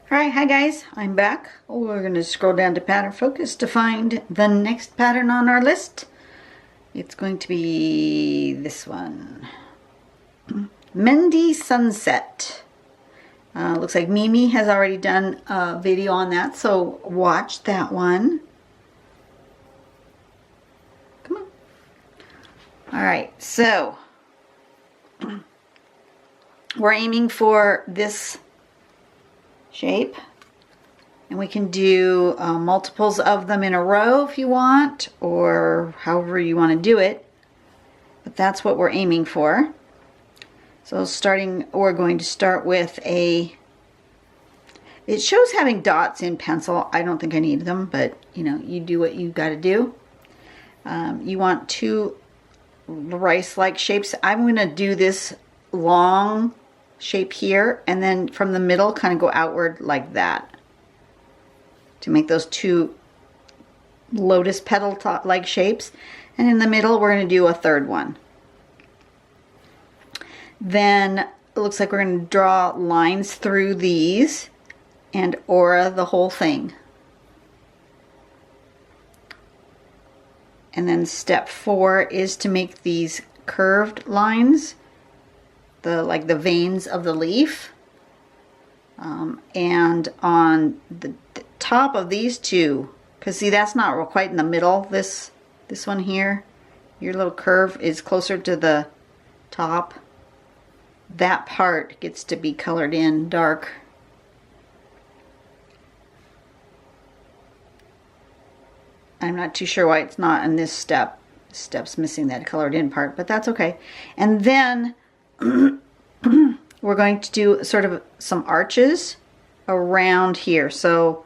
Alright, hi guys, I'm back. We're going to scroll down to pattern focus to find the next pattern on our list. It's going to be this one. Mehndi Sunset. Looks like Mimi has already done a video on that, so watch that one. Come on. Alright, so we're aiming for this shape, and we can do multiples of them in a row if you want, or however you want to do it, but that's what we're aiming for. So we're going to start with it shows having dots in pencil. I don't think I need them, but you know, you do what you got to do. You want two rice-like shapes. I'm going to do this long shape here, and then from the middle kind of go outward like that to make those two lotus petal like shapes, and in the middle we're going to do a third one. Then it looks like we're going to draw lines through these and aura the whole thing. And then step 4 is to make these curved lines, like the veins of the leaf, and on the top of these two, because see, that's not quite in the middle. This one here, your little curve is closer to the top. That part gets to be colored in dark. I'm not too sure why it's not in this step. This step's missing that colored in part, but that's okay. And then we're going to do sort of some arches around here. So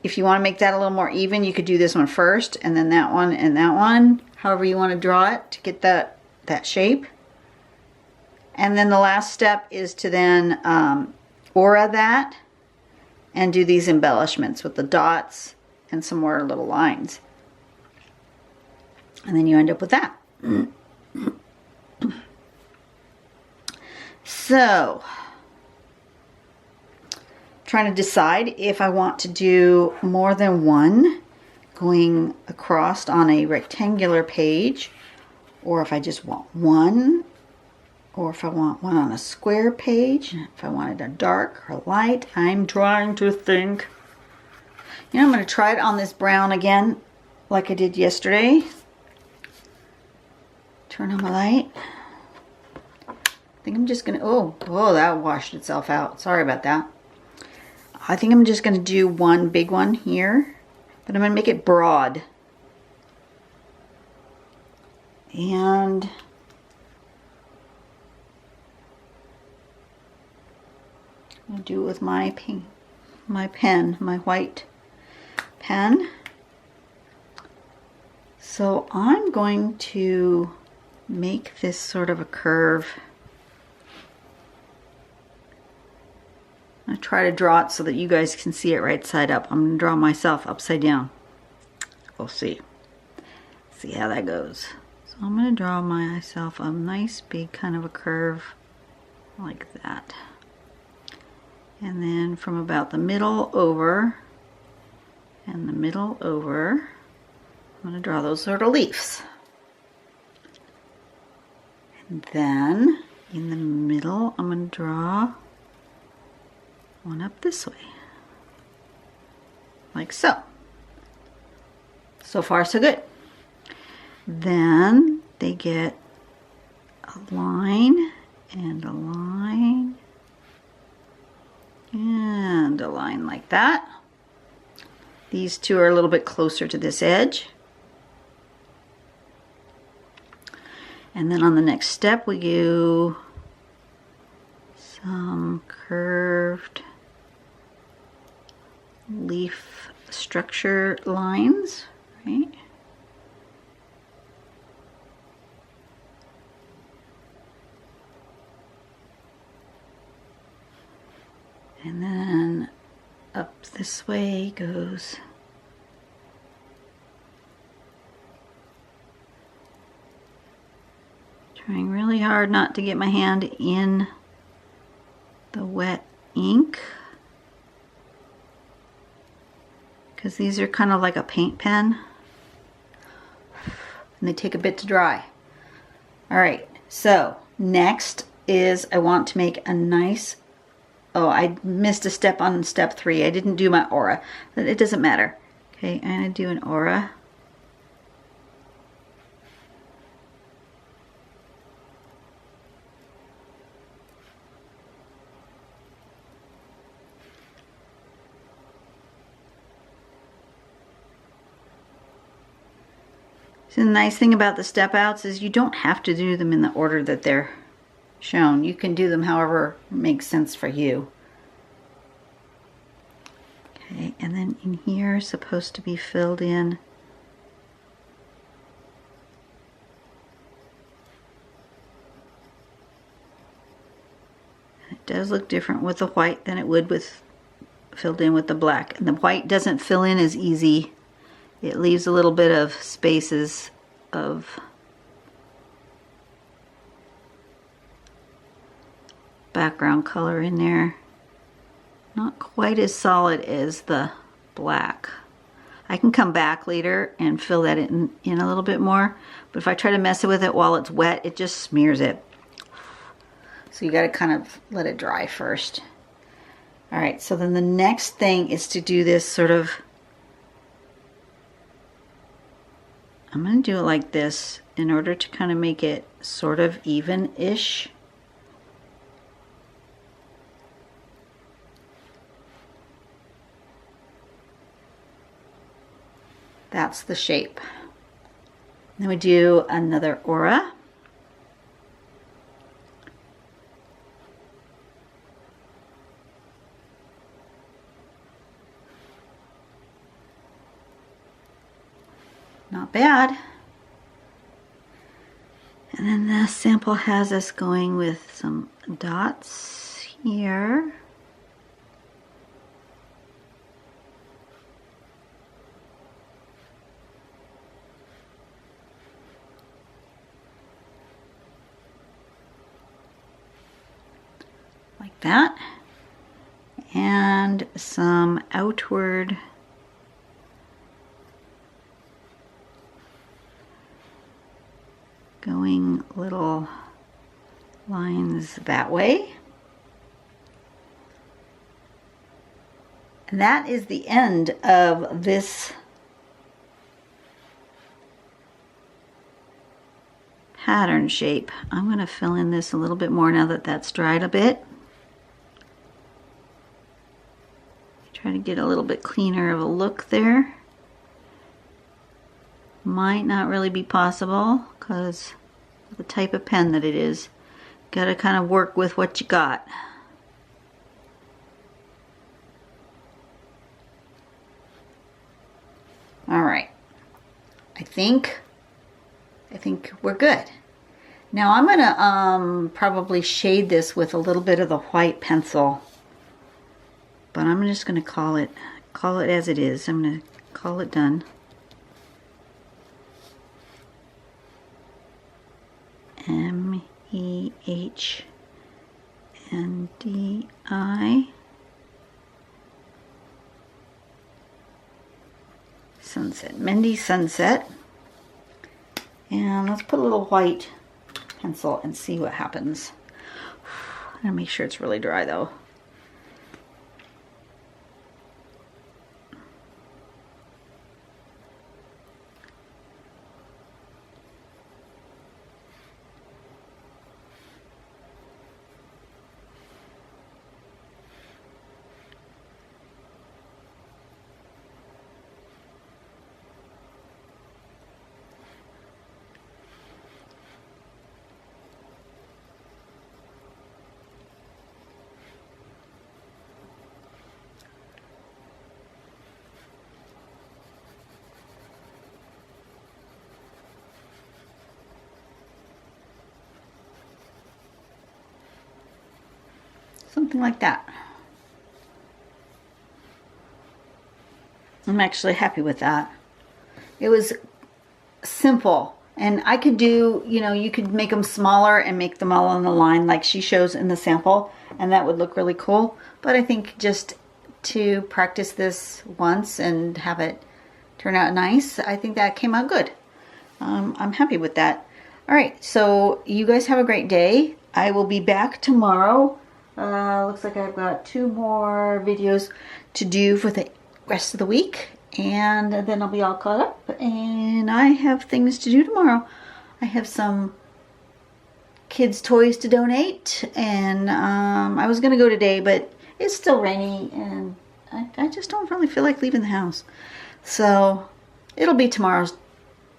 if you want to make that a little more even, you could do this one first, and then that one, and that one, however you want to draw it to get that shape. And then the last step is to then aura that and do these embellishments with the dots and some more little lines. And then you end up with that. So, trying to decide if I want to do more than one going across on a rectangular page, or if I just want one, or if I want one on a square page, if I wanted a dark or light. I'm trying to think. You know, I'm going to try it on this brown again, like I did yesterday. Turn on my light. I think I'm just going to, oh, that washed itself out. Sorry about that. I think I'm just going to do one big one here, but I'm going to make it broad. And I'll do it with my pen, my white pen. So I'm going to make this sort of a curve. I try to draw it so that you guys can see it right side up. I'm going to draw myself upside down. We'll see. See how that goes. So I'm going to draw myself a nice big kind of a curve like that. And then from about the middle over and the middle over, I'm going to draw those sort of leaves. And then in the middle, I'm going to draw one up this way, like so. So far, so good. Then they get a line and a line and a line like that. These two are a little bit closer to this edge. And then on the next step, we do some curved leaf structure lines, right? And then up this way goes trying really hard not to get my hand in the wet ink, because these are kind of like a paint pen and they take a bit to dry. All right, so next is I want to make a nice, oh, I missed a step on step 3. I didn't do my aura, but it doesn't matter. Okay, I'm gonna do an aura. So the nice thing about the step outs is you don't have to do them in the order that they're shown. You can do them however makes sense for you. Okay, and then in here is supposed to be filled in it does look different with the white than it would with filled in with the black. And the white doesn't fill in as easy. It leaves a little bit of spaces of background color in there. Not quite as solid as the black. I can come back later and fill that in a little bit more, but if I try to mess with it while it's wet, it just smears it. So you got to kind of let it dry first. All right, so then the next thing is to do this sort of, I'm going to do it like this in order to kind of make it sort of even-ish. That's the shape. Then we do another aura. Not bad. And then the sample has us going with some dots here. Like that. And some outward going little lines that way. And that is the end of this pattern shape. I'm going to fill in this a little bit more now that that's dried a bit. Try to get a little bit cleaner of a look there. Might not really be possible because of the type of pen that it is. Got to kind of work with what you got. All right. I think we're good. Now I'm gonna probably shade this with a little bit of the white pencil, but I'm just gonna call it as it is. I'm gonna call it done. M-E-H-N-D-I Sunset, Mehndi Sunset. And let's put a little white pencil and see what happens. I'm gonna make sure it's really dry though. Something like that. I'm actually happy with that. It was simple And I could do, you know, you could make them smaller and make them all on the line like she shows in the sample, and that would look really cool. But I think just to practice this once and have it turn out nice, I think that came out good. I'm happy with that. All right, so you guys have a great day. I will be back tomorrow. Looks like I've got 2 more videos to do for the rest of the week, and then I'll be all caught up, and I have things to do tomorrow. I have some kids' toys to donate, and I was gonna go today, but it's still rainy, and I just don't really feel like leaving the house. So it'll be tomorrow's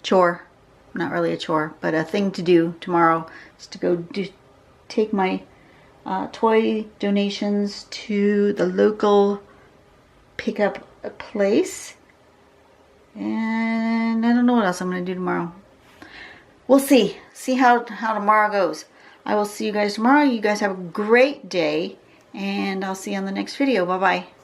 chore. Not really a chore, but a thing to do tomorrow is to go take my toy donations to the local pickup place. And I don't know what else I'm going to do tomorrow. We'll see. See how tomorrow goes. I will see you guys tomorrow. You guys have a great day, and I'll see you on the next video. Bye-bye.